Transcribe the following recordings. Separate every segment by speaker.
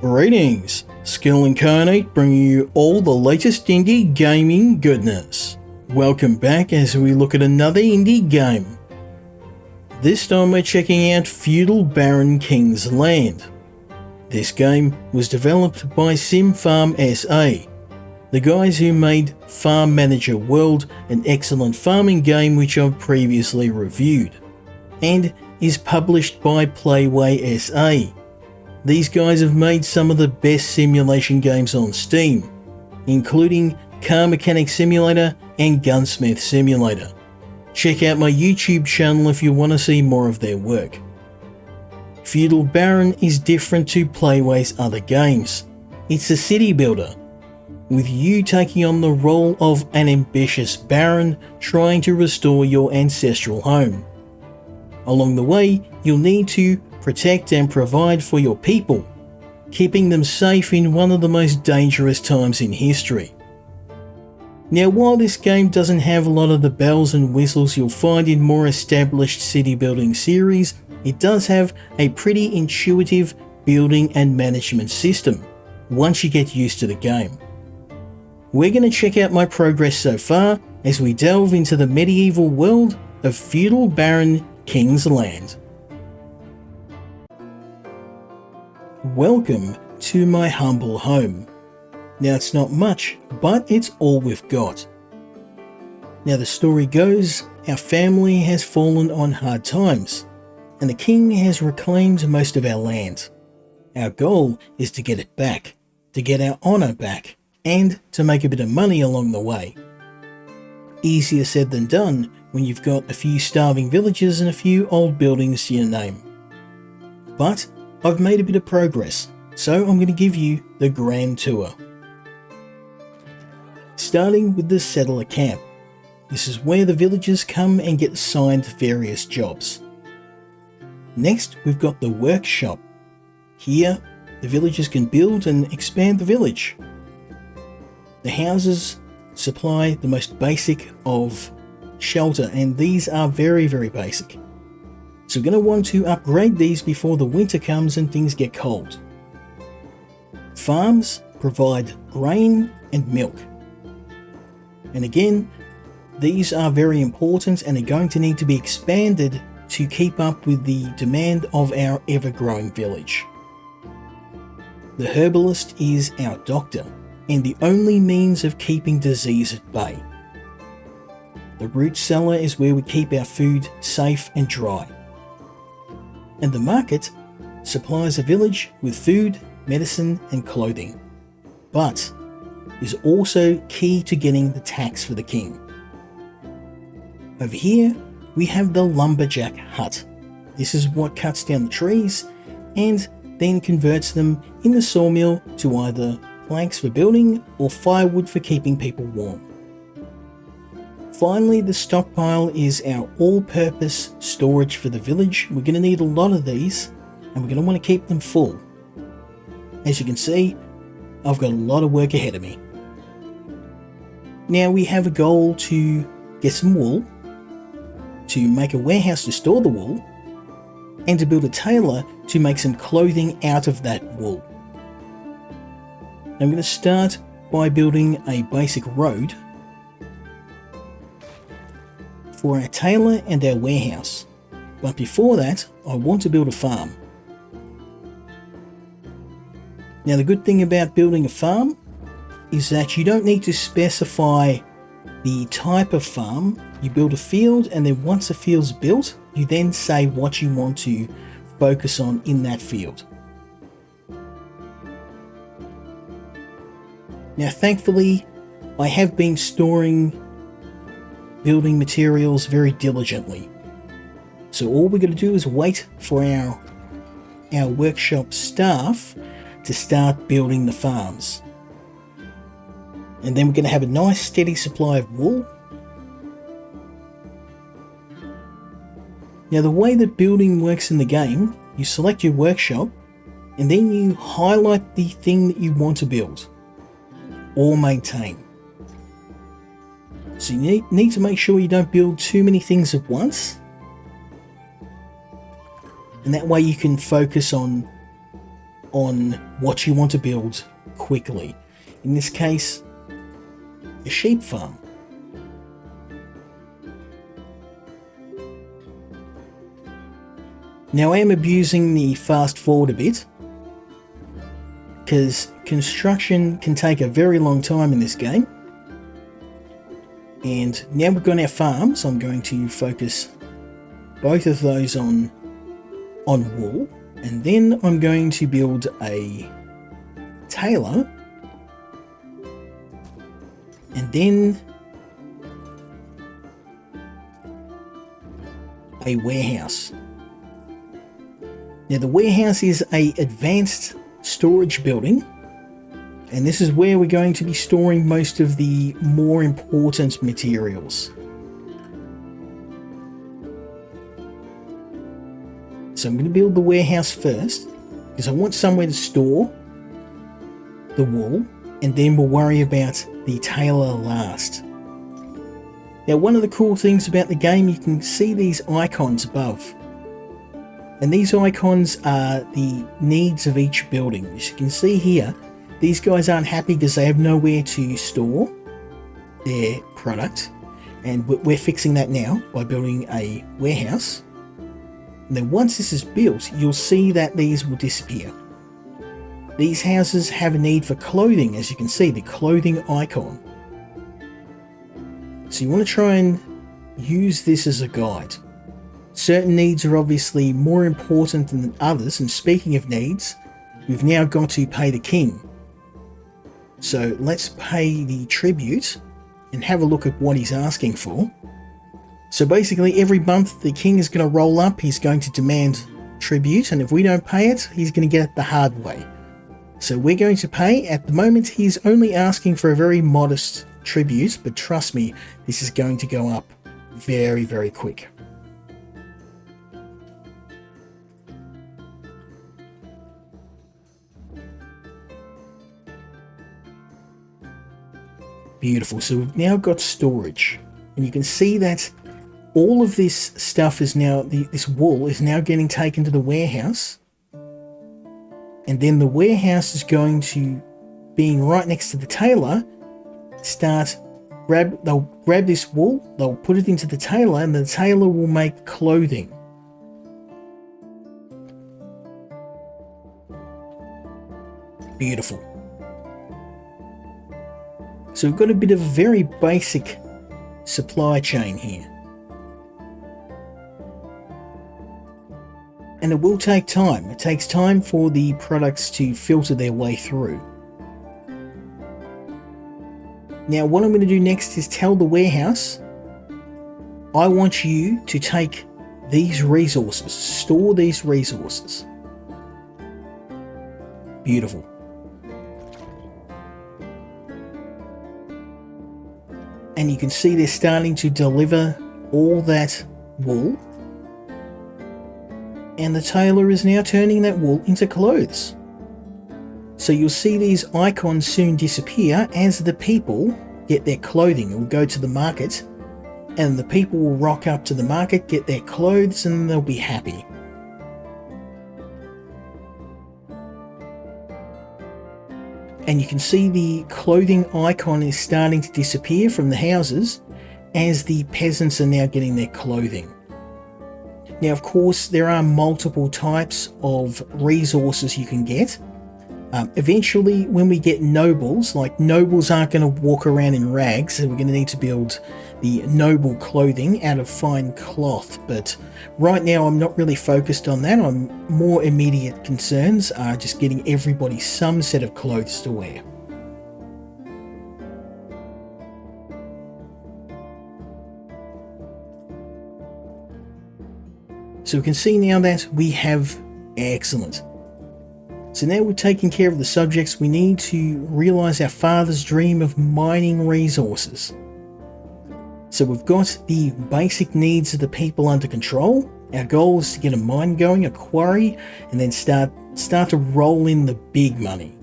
Speaker 1: Greetings, Skill Incarnate bringing you all the latest indie gaming goodness. Welcome back as we look at another indie game. This time we're checking out Feudal Baron King's Land. This game was developed by Sim Farm SA, the guys who made Farm Manager World, an excellent farming game which I've previously reviewed, and is published by Playway SA. These guys have made some of the best simulation games on Steam, including Car Mechanic Simulator and Gunsmith Simulator. Check out my YouTube channel if you want to see more of their work. Feudal Baron is different to Playway's other games. It's a city builder, with you taking on the role of an ambitious baron trying to restore your ancestral home. Along the way, you'll need to protect and provide for your people, keeping them safe in one of the most dangerous times in history. Now, while this game doesn't have a lot of the bells and whistles you'll find in more established city building series, it does have a pretty intuitive building and management system once you get used to the game. We're going to check out my progress so far as we delve into the medieval world of Feudal Baron King's Land. Welcome to my humble home. Now, it's not much, but it's all we've got. Now, the story goes, our family has fallen on hard times, and the king has reclaimed most of our land. Our goal is to get it back, to get our honour back, and to make a bit of money along the way. Easier said than done when you've got a few starving villages and a few old buildings to your name. But I've made a bit of progress, so I'm going to give you the grand tour. Starting with the settler camp. This is where the villagers come and get assigned various jobs. Next, we've got the workshop. Here, the villagers can build and expand the village. The houses supply the most basic of shelter, and these are very, very basic. So we're going to want to upgrade these before the winter comes and things get cold. Farms provide grain and milk. And again, these are very important and are going to need to be expanded to keep up with the demand of our ever-growing village. The herbalist is our doctor, and the only means of keeping disease at bay. The root cellar is where we keep our food safe and dry. And the market supplies a village with food, medicine and clothing, but is also key to getting the tax for the king. Over here we have the lumberjack hut. This is what cuts down the trees and then converts them in the sawmill to either planks for building or firewood for keeping people warm. Finally, the stockpile is our all-purpose storage for the village. We're going to need a lot of these and we're going to want to keep them full. As you can see, I've got a lot of work ahead of me. Now we have a goal to get some wool, to make a warehouse to store the wool, and to build a tailor to make some clothing out of that wool. I'm going to start by building a basic road for our tailor and our warehouse, but before that I want to build a farm. Now, the good thing about building a farm is that you don't need to specify the type of farm. You build a field, and then once a field's built, you then say what you want to focus on in that field. Now, thankfully, I have been storing building materials very diligently. So all we're going to do is wait for our workshop staff to start building the farms. And then we're going to have a nice steady supply of wool. Now, the way that building works in the game, you select your workshop and then you highlight the thing that you want to build or maintain. So you need to make sure you don't build too many things at once, and that way you can focus on on what you want to build quickly. In this case, a sheep farm. Now I am abusing the fast forward a bit, because construction can take a very long time in this game. And now we've got our farm, so I'm going to focus both of those on wool, and then I'm going to build a tailor, and then a warehouse. Now the warehouse is a advanced storage building, and this is where we're going to be storing most of the more important materials. So I'm going to build the warehouse first, because I want somewhere to store the wool, and then we'll worry about the tailor last. Now one of the cool things about the game, you can see these icons above. And these icons are the needs of each building. As you can see here, these guys aren't happy because they have nowhere to store their product. And we're fixing that now by building a warehouse. And then once this is built, you'll see that these will disappear. These houses have a need for clothing, as you can see, the clothing icon. So you want to try and use this as a guide. Certain needs are obviously more important than others, and speaking of needs, we've now got to pay the king. So let's pay the tribute and have a look at what he's asking for. So basically every month the king is going to roll up, he's going to demand tribute, and if we don't pay it, he's going to get it the hard way. So we're going to pay. At the moment he's only asking for a very modest tribute, but trust me, this is going to go up very, very quick. Beautiful. So we've now got storage, and you can see that all of this stuff is now, this wool is now getting taken to the warehouse, and then the warehouse is going to, being right next to the tailor, they'll grab this wool, they'll put it into the tailor, and the tailor will make clothing. Beautiful. So we've got a bit of a very basic supply chain here. And it will take time. It takes time for the products to filter their way through. Now what I'm going to do next is tell the warehouse, I want you to take these resources, store these resources. Beautiful. And you can see they're starting to deliver all that wool. And the tailor is now turning that wool into clothes. So you'll see these icons soon disappear as the people get their clothing. It will go to the market, and the people will rock up to the market, get their clothes, and they'll be happy. And you can see the clothing icon is starting to disappear from the houses as the peasants are now getting their clothing. Now, of course, there are multiple types of resources you can get. Eventually, when we get nobles, like nobles aren't going to walk around in rags, so we're going to need to build the noble clothing out of fine cloth. But right now, I'm not really focused on that. More immediate concerns are just getting everybody some set of clothes to wear. So we can see now that we have excellent. So now we've taken care of the subjects, we need to realise our father's dream of mining resources. So we've got the basic needs of the people under control. Our goal is to get a mine going, a quarry, and then start to roll in the big money.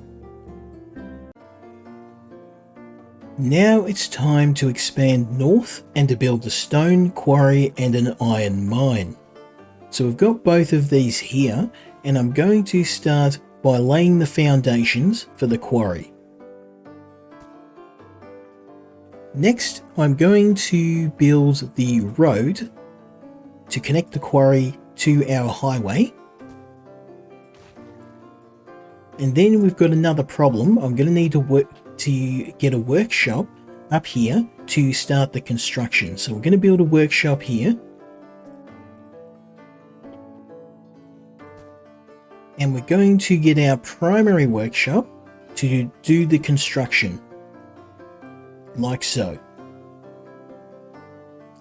Speaker 1: Now it's time to expand north and to build a stone quarry and an iron mine. So we've got both of these here, and I'm going to start by laying the foundations for the quarry. Next, I'm going to build the road to connect the quarry to our highway. And then we've got another problem. I'm going to need to get a workshop up here to start the construction. So we're going to build a workshop here. And we're going to get our primary workshop to do the construction. Like so.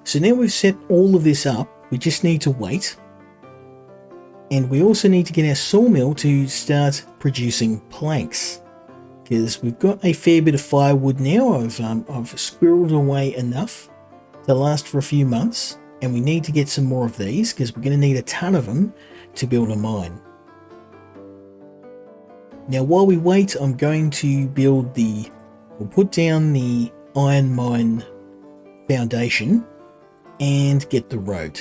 Speaker 1: So now we've set all of this up, we just need to wait. And we also need to get our sawmill to start producing planks. Because we've got a fair bit of firewood now. I've squirreled away enough to last for a few months. And we need to get some more of these because we're going to need a ton of them to build a mine. Now while we wait, I'm going to put down the iron mine foundation and get the road.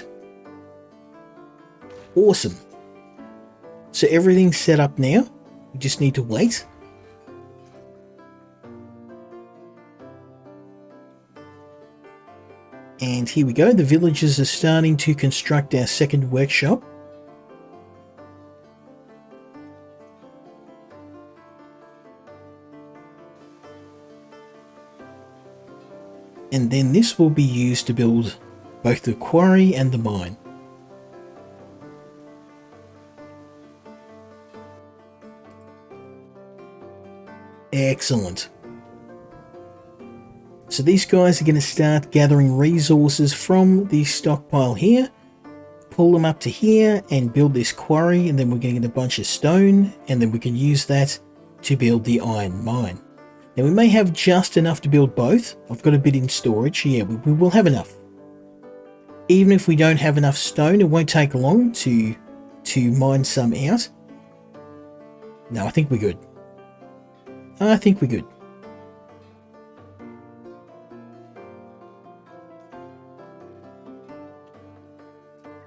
Speaker 1: Awesome. So everything's set up now. We just need to wait. And here we go. The villagers are starting to construct our second workshop. And then this will be used to build both the quarry and the mine. Excellent. So these guys are going to start gathering resources from the stockpile here, pull them up to here and build this quarry, and then we're going to get a bunch of stone, and then we can use that to build the iron mine. Now we may have just enough to build both. I've got a bit in storage. Yeah, we will have enough. Even if we don't have enough stone, it won't take long to mine some out. No, I think we're good. I think we're good.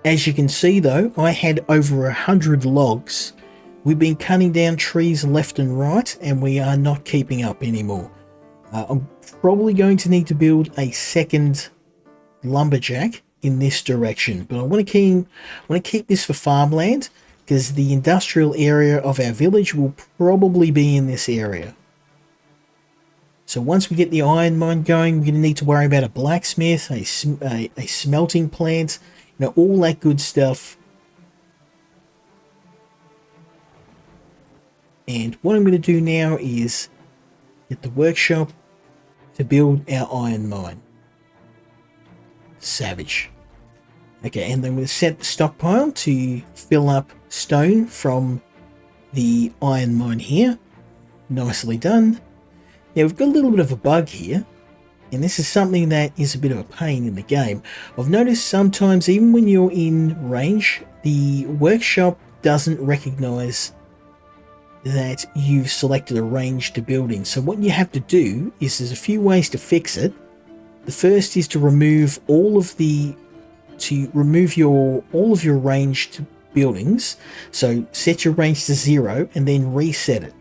Speaker 1: As you can see though, I had over 100 logs. We've been cutting down trees left and right, and we are not keeping up anymore. I'm probably going to need to build a second lumberjack in this direction, but I want to keep this for farmland because the industrial area of our village will probably be in this area. So once we get the iron mine going, we're going to need to worry about a blacksmith, a smelting plant, you know, all that good stuff. And what I'm going to do now is get the workshop to build our iron mine. Savage. Okay, and then I'm going to set the stockpile to fill up stone from the iron mine here. Nicely done. Now we've got a little bit of a bug here, and this is something that is a bit of a pain in the game. I've noticed sometimes even when you're in range, the workshop doesn't recognize that you've selected a range to build in. So what you have to do is, there's a few ways to fix it. The first is to remove all of your ranged buildings. So set your range to 0 and then reset it.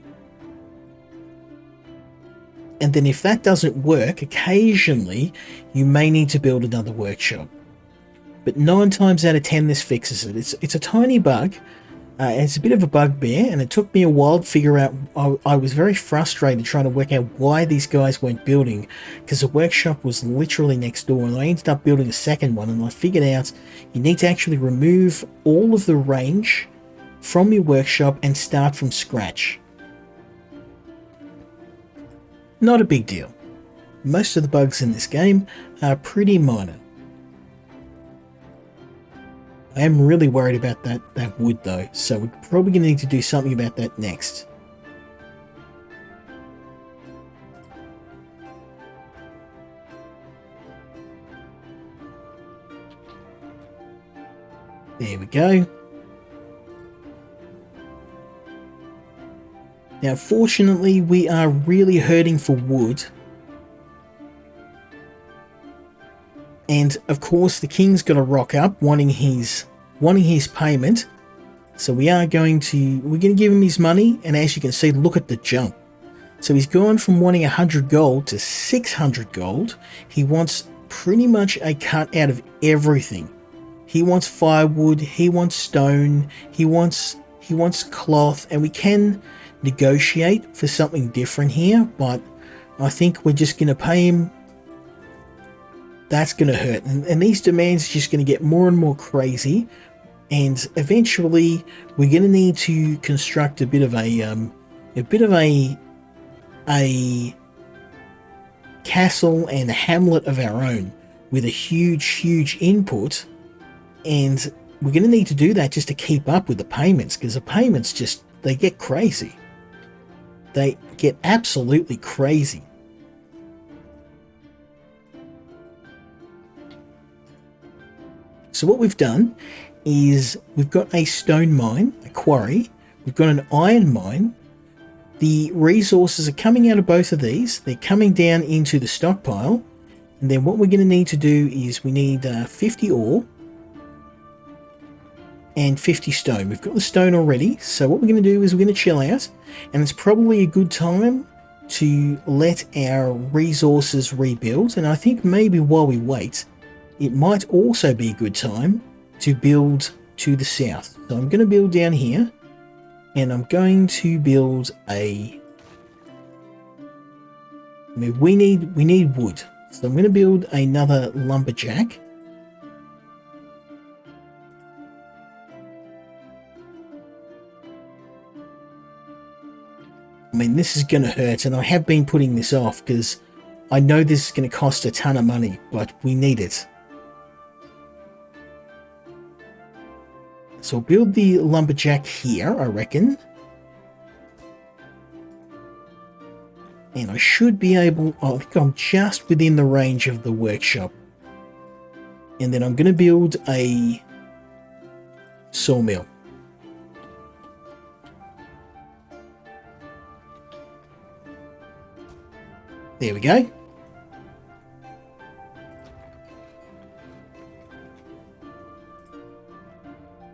Speaker 1: And then if that doesn't work, occasionally you may need to build another workshop. But 9 times out of 10 this fixes it. It's a tiny bug. It's a bit of a bugbear, and it took me a while to figure out. I was very frustrated trying to work out why these guys weren't building, because the workshop was literally next door, and I ended up building a second one, and I figured out you need to actually remove all of the range from your workshop and start from scratch. Not a big deal. Most of the bugs in this game are pretty minor. I am really worried about that wood though, so we're probably going to need to do something about that next. There we go. Now fortunately we are really hurting for wood. And of course the king's got to rock up wanting his payment. So we're going to give him his money, and as you can see, look at the jump. So he's gone from wanting 100 gold to 600 gold. He wants pretty much a cut out of everything. He wants firewood, he wants stone, he wants cloth, and we can negotiate for something different here, but I think we're just going to pay him. That's going to hurt, and these demands are just going to get more and more crazy, and eventually we're going to need to construct a bit of a castle and a hamlet of our own with a huge input, and we're going to need to do that just to keep up with the payments, because the payments just, they get crazy. They get absolutely crazy. So what we've done is we've got a stone mine, a quarry, we've got an iron mine. The resources are coming out of both of these. They're coming down into the stockpile. And then what we're going to need to do is we need 50 ore and 50 stone. We've got the stone already. So what we're going to do is we're going to chill out. And it's probably a good time to let our resources rebuild. And I think maybe while we wait, it might also be a good time to build to the south. So I'm going to build down here. And I'm going to build we need wood. So I'm going to build another lumberjack. I mean, this is going to hurt, and I have been putting this off because I know this is going to cost a ton of money, but we need it. So I'll build the lumberjack here, I reckon. And I should be able, I think I'm just within the range of the workshop. And then I'm going to build a sawmill. There we go.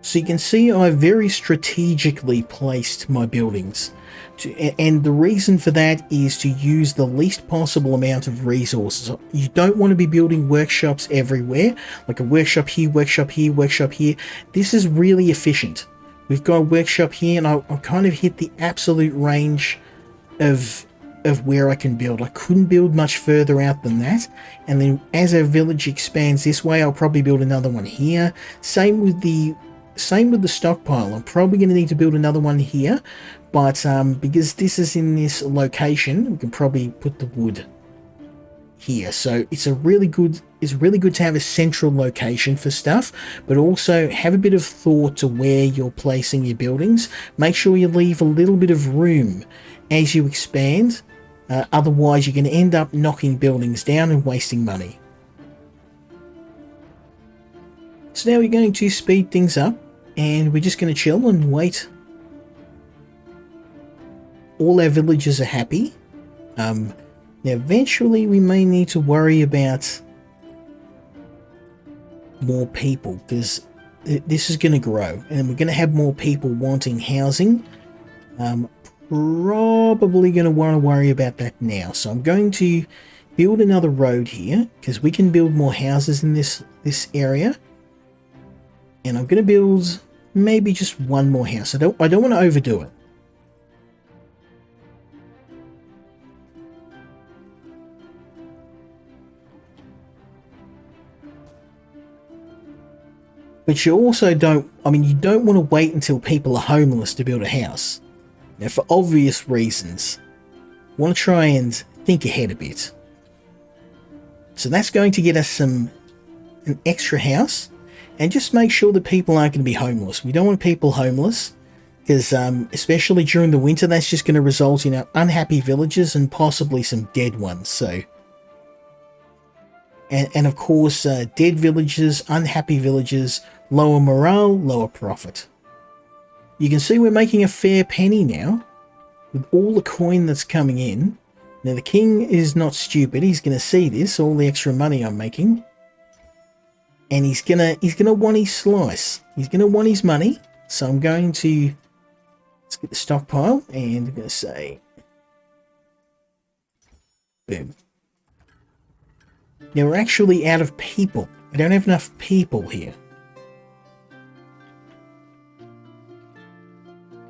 Speaker 1: So you can see I've very strategically placed my buildings. And the reason for that is to use the least possible amount of resources. You don't want to be building workshops everywhere, like a workshop here, workshop here, workshop here. This is really efficient. We've got a workshop here, and I kind of hit the absolute range of where I can build. I couldn't build much further out than that. And then as our village expands this way, I'll probably build another one here. Same with the stockpile. I'm probably going to need to build another one here, but because this is in this location, we can probably put the wood here. So it's really good to have a central location for stuff, but also have a bit of thought to where you're placing your buildings. Make sure you leave a little bit of room as you expand. Otherwise, you're going to end up knocking buildings down and wasting money. So now we're going to speed things up, and we're just going to chill and wait. All our villagers are happy. Now eventually we may need to worry about more people, because this is going to grow, and we're going to have more people wanting housing. Probably going to want to worry about that now. So I'm going to build another road here, because we can build more houses in this area. And I'm going to build maybe just one more house. I don't want to overdo it. But you also don't want to wait until people are homeless to build a house. Now, for obvious reasons, I want to try and think ahead a bit. So that's going to get us an extra house. And just make sure that people aren't going to be homeless. We don't want people homeless, because especially during the winter, that's just going to result in unhappy villagers and possibly some dead ones. So, and of course, dead villagers, unhappy villagers, lower morale, lower profit. You can see we're making a fair penny now with all the coin that's coming in. Now the king is not stupid. He's going to see this, all the extra money I'm making. And he's gonna want his slice. He's gonna want his money. So I'm going to, let's get the stockpile, and I'm going to say, boom. Now we're actually out of people. I don't have enough people here.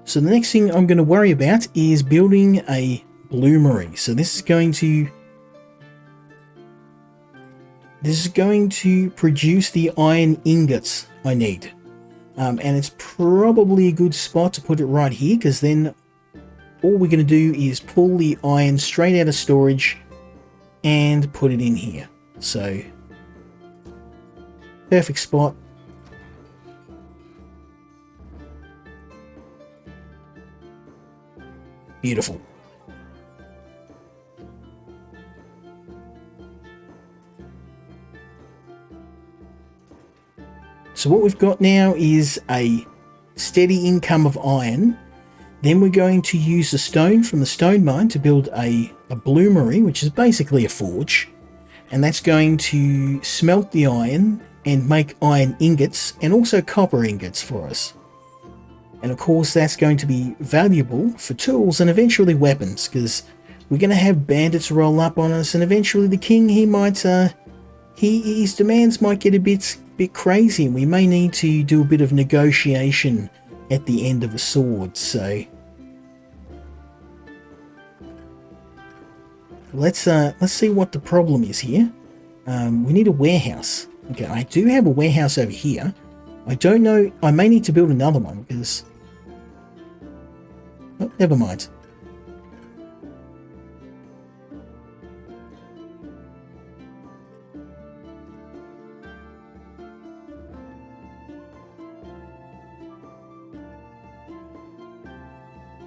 Speaker 1: So the next thing I'm going to worry about is building a bloomery. So this is going to produce the iron ingots I need. And it's probably a good spot to put it right here, because then all we're going to do is pull the iron straight out of storage and put it in here. So, perfect spot. Beautiful. So what we've got now is a steady income of iron. Then we're going to use the stone from the stone mine to build a bloomery, which is basically a forge. And that's going to smelt the iron and make iron ingots and also copper ingots for us. And of course that's going to be valuable for tools and eventually weapons, because we're going to have bandits roll up on us, and eventually the king, he might, his demands might get a bit crazy, and we may need to do a bit of negotiation at the end of a sword. So let's see what the problem is here. We need a warehouse. Okay, I do have a warehouse over here. I don't know, I may need to build another one because... Oh, never mind.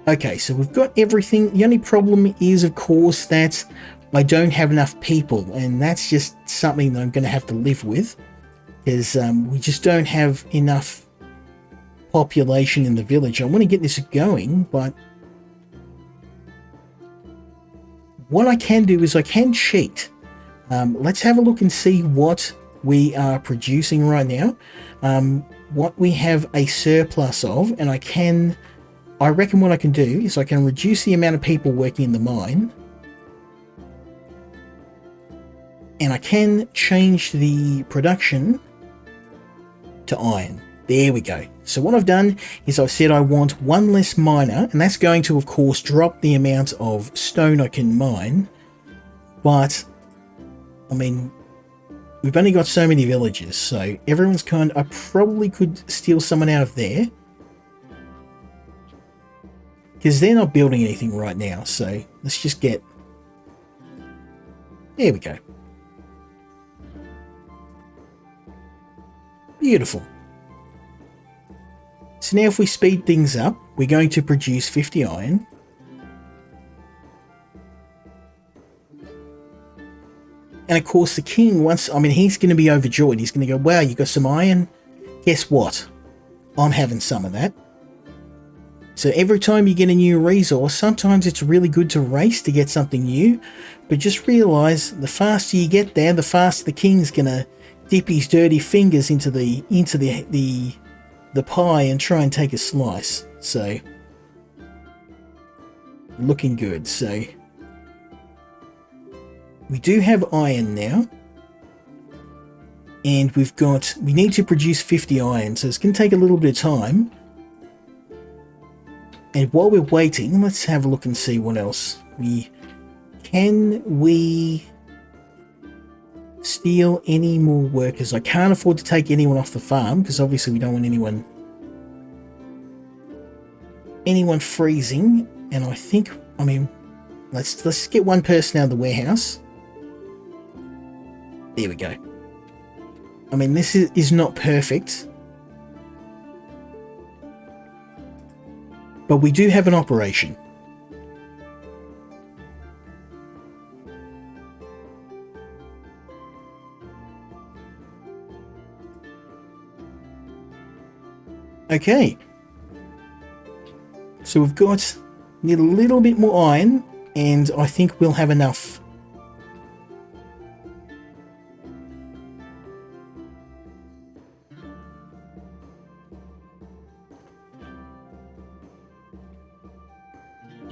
Speaker 1: Okay, so we've got everything. The only problem is, of course, that I don't have enough people, and that's just something that I'm going to have to live with, because we just don't have enough population in the village. I want to get this going, but what I can do is I can cheat. Let's have a look and see what we are producing right now, what we have a surplus of, and I reckon what I can do is I can reduce the amount of people working in the mine, and I can change the production to iron. There we go. So what I've done is I've said I want one less miner, and that's going to, of course, drop the amount of stone I can mine. But, I mean, we've only got so many villages, so everyone's I probably could steal someone out of there, because they're not building anything right now. So let's just get... There we go. Beautiful. So now if we speed things up, we're going to produce 50 iron. And of course the king, he's going to be overjoyed. He's going to go, wow, you got some iron? Guess what? I'm having some of that. So every time you get a new resource, sometimes it's really good to race to get something new, but just realize the faster you get there, the faster the king's gonna dip his dirty fingers into the pie and try and take a slice. So looking good. So we do have iron now, and we need to produce 50 iron, so it's gonna take a little bit of time. And while we're waiting, let's have a look and see what else can we steal any more workers. I can't afford to take anyone off the farm, because obviously we don't want anyone freezing. And I think, let's get one person out of the warehouse. There we go. This is not perfect, but we do have an operation. Okay. So we've need a little bit more iron, and I think we'll have enough.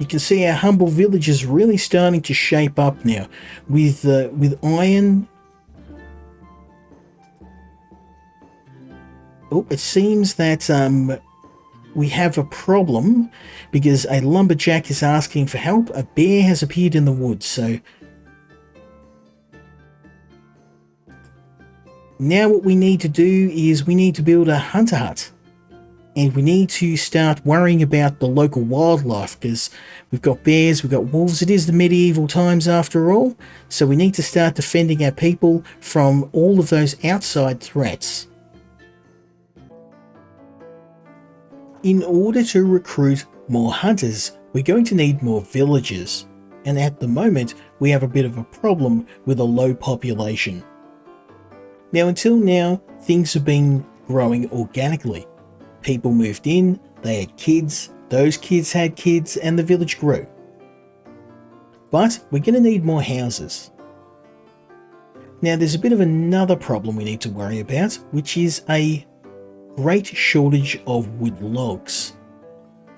Speaker 1: You can see our humble village is really starting to shape up now with iron. Oh, it seems that we have a problem because a lumberjack is asking for help. A bear has appeared in the woods, so now what we need to do is we need to build a hunter hut. And we need to start worrying about the local wildlife because we've got bears, we've got wolves. It is the medieval times after all. So we need to start defending our people from all of those outside threats. In order to recruit more hunters, we're going to need more villagers. And at the moment, we have a bit of a problem with a low population. Now, until now, things have been growing organically. People moved in, they had kids, those kids had kids, and the village grew. But we're going to need more houses. Now there's a bit of another problem we need to worry about, which is a great shortage of wood logs.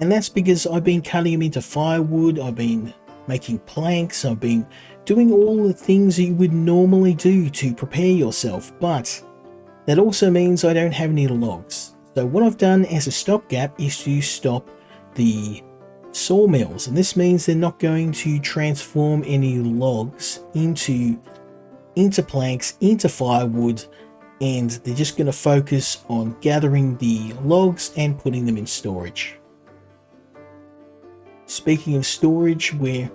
Speaker 1: And that's because I've been cutting them into firewood, I've been making planks, I've been doing all the things that you would normally do to prepare yourself, but that also means I don't have any logs. So what I've done as a stopgap is to stop the sawmills, and this means they're not going to transform any logs into planks, into firewood, and they're just going to focus on gathering the logs and putting them in storage. Speaking of storage, we're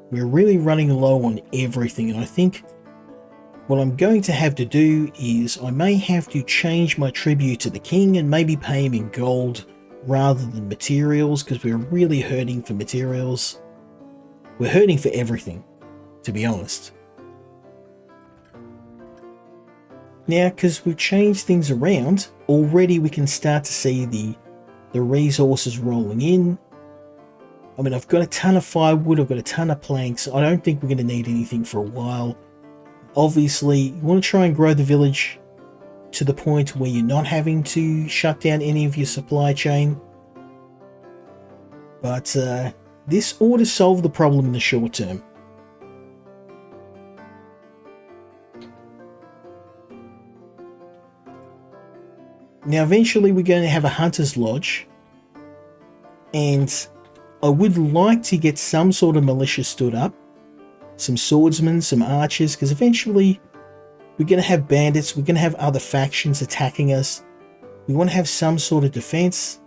Speaker 1: really running low on everything, and I think what I'm going to have to do is I may have to change my tribute to the king and maybe pay him in gold rather than materials, because we're really hurting for materials. We're hurting for everything, to be honest. Now, because we've changed things around, already we can start to see the resources rolling in. I mean, I've got a ton of firewood, I've got a ton of planks. I don't think we're going to need anything for a while. Obviously, you want to try and grow the village to the point where you're not having to shut down any of your supply chain. But this ought to solve the problem in the short term. Now, eventually we're going to have a hunter's lodge, and I would like to get some sort of militia stood up. Some swordsmen, some archers, because eventually we're going to have bandits, we're going to have other factions attacking us. We want to have some sort of defense.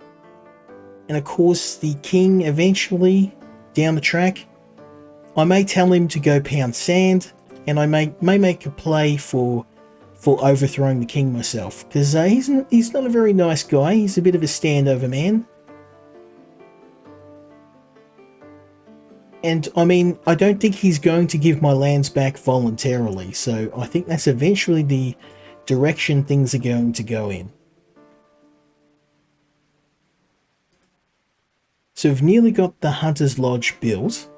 Speaker 1: And of course, the king eventually, down the track, I may tell him to go pound sand, and I may make a play for overthrowing the king myself, because he's not a very nice guy. He's a bit of a standover man. And I mean, I don't think he's going to give my lands back voluntarily, so I think that's eventually the direction things are going to go in. So we've nearly got the Hunter's Lodge built.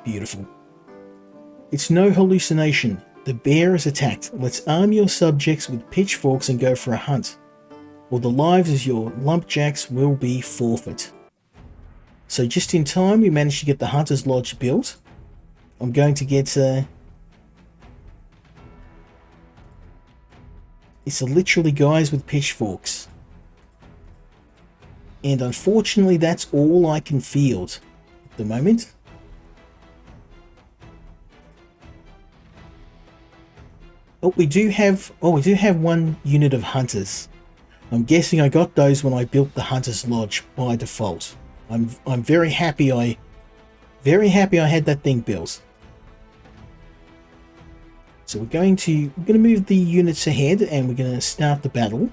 Speaker 1: Beautiful. It's no hallucination. The bear is attacked. Let's arm your subjects with pitchforks and go for a hunt, or the lives of your lumberjacks will be forfeit. So just in time, we managed to get the Hunter's Lodge built. I'm going to get it's literally guys with pitchforks. And unfortunately, that's all I can field at the moment. We do have one unit of hunters. I'm guessing I got those when I built the Hunter's Lodge by default. I'm very happy I had that thing built. So we're going to move the units ahead, and we're going to start the battle.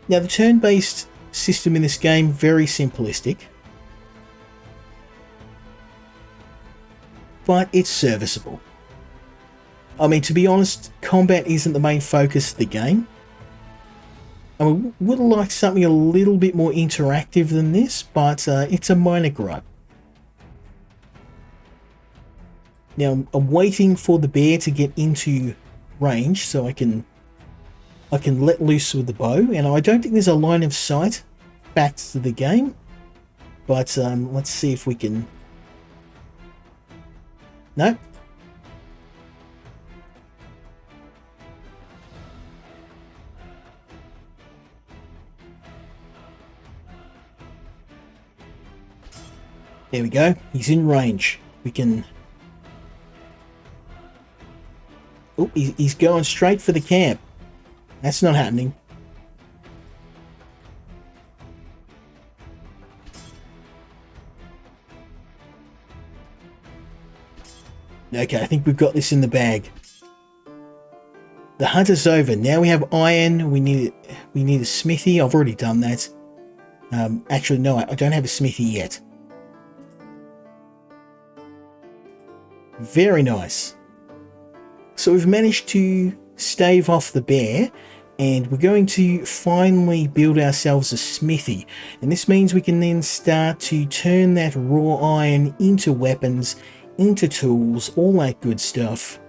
Speaker 1: Now, the turn-based system in this game, very simplistic, but it's serviceable. I mean, to be honest, combat isn't the main focus of the game. I would have liked something a little bit more interactive than this, but it's a minor gripe. Now, I'm waiting for the bear to get into range so I can let loose with the bow, and I don't think there's a line of sight back to the game. But let's see if we can... No? There we go. He's in range. We can... Oh, he's going straight for the camp. That's not happening. Okay, I think we've got this in the bag. The hunt is over. Now we have iron. We need a smithy. I've already done that. Actually, no, I don't have a smithy yet. Very nice. So we've managed to stave off the bear, and we're going to finally build ourselves a smithy. And this means we can then start to turn that raw iron into weapons, into tools, all that good stuff.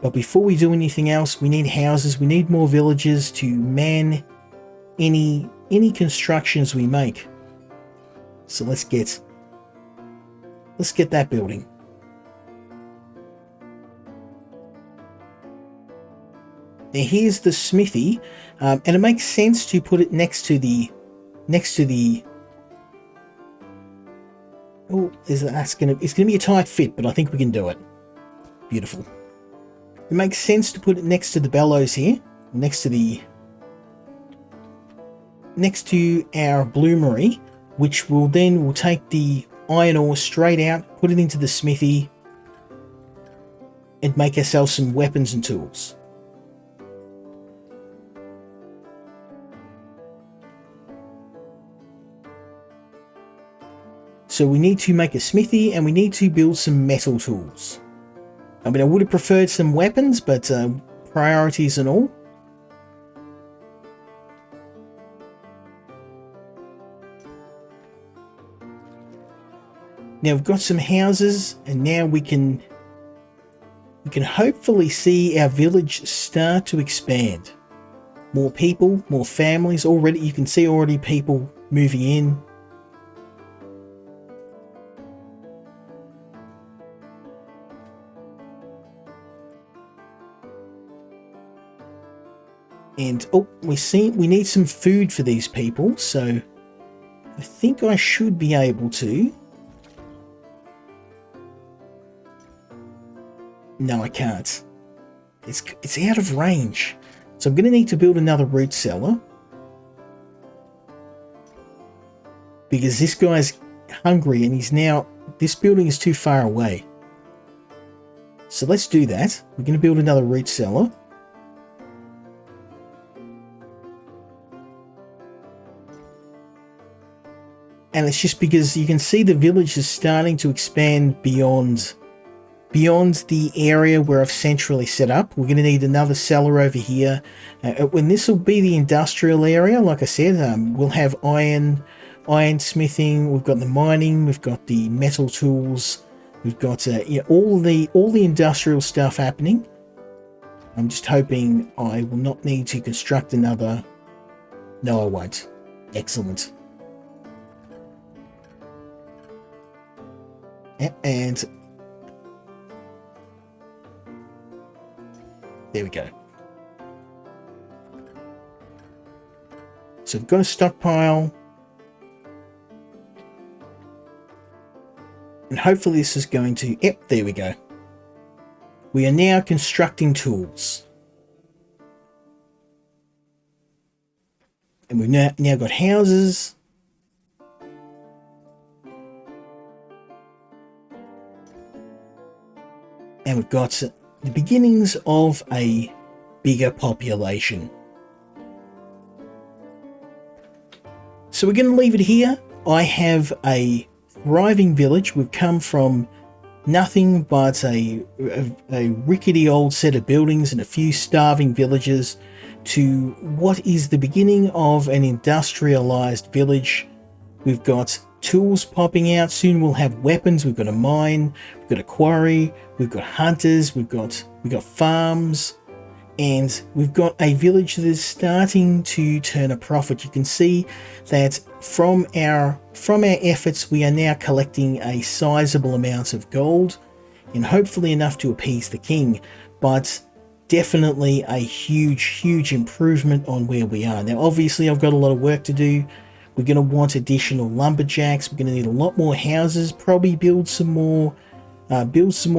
Speaker 1: But before we do anything else, we need houses. We need more villagers to man any constructions we make. So let's get that building. Now here's the smithy, and it makes sense to put it next to the. Oh, it's gonna be a tight fit, but I think we can do it. Beautiful. It makes sense to put it next to the bellows here, next to our bloomery, which will take the iron ore straight out, put it into the smithy, and make ourselves some weapons and tools. So we need to make a smithy, and we need to build some metal tools. I mean, I would have preferred some weapons, but priorities and all. Now we've got some houses, and now we can hopefully see our village start to expand. More people, more families already. You can see already people moving in. And oh, we need some food for these people, so I think I should be able to. No, I can't. It's out of range. So I'm going to need to build another root cellar, because this guy's hungry and this building is too far away. So let's do that. We're going to build another root cellar. And it's just because you can see the village is starting to expand beyond the area where I've centrally set up. We're going to need another cellar over here. When this will be the industrial area, like I said, we'll have iron smithing. We've got the mining. We've got the metal tools. We've got all the industrial stuff happening. I'm just hoping I will not need to construct another. No, I won't. Excellent. And there we go. So we've got a stockpile. And hopefully this is going to... Yep, there we go. We are now constructing tools. And we've now got houses. And we've got the beginnings of a bigger population. So we're going to leave it here. I have a thriving village. We've come from nothing but a rickety old set of buildings and a few starving villagers to what is the beginning of an industrialized village. We've got tools popping out. Soon we'll have weapons. We've got a mine, we've got a quarry, we've got hunters, we've got farms, and we've got a village that is starting to turn a profit. You can see that from our efforts, we are now collecting a sizable amount of gold, and hopefully enough to appease the king, but definitely a huge improvement on where we are. Now obviously I've got a lot of work to do. We're going to want additional lumberjacks, we're going to need a lot more houses, probably build some more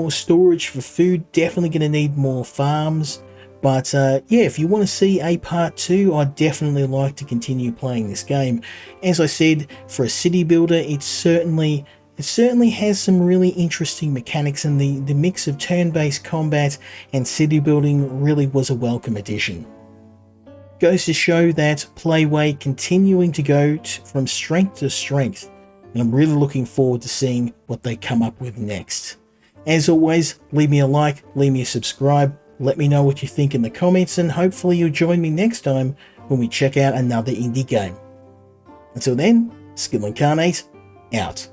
Speaker 1: storage for food, definitely going to need more farms. But yeah, if you want to see a part 2, I'd definitely like to continue playing this game. As I said, for a city builder, it certainly has some really interesting mechanics, and the mix of turn-based combat and city building really was a welcome addition. Goes to show that Playway continuing to go from strength to strength, and I'm really looking forward to seeing what they come up with next. As always, leave me a like, leave me a subscribe, let me know what you think in the comments, and hopefully you'll join me next time when we check out another indie game. Until then, Skill Incarnate, out.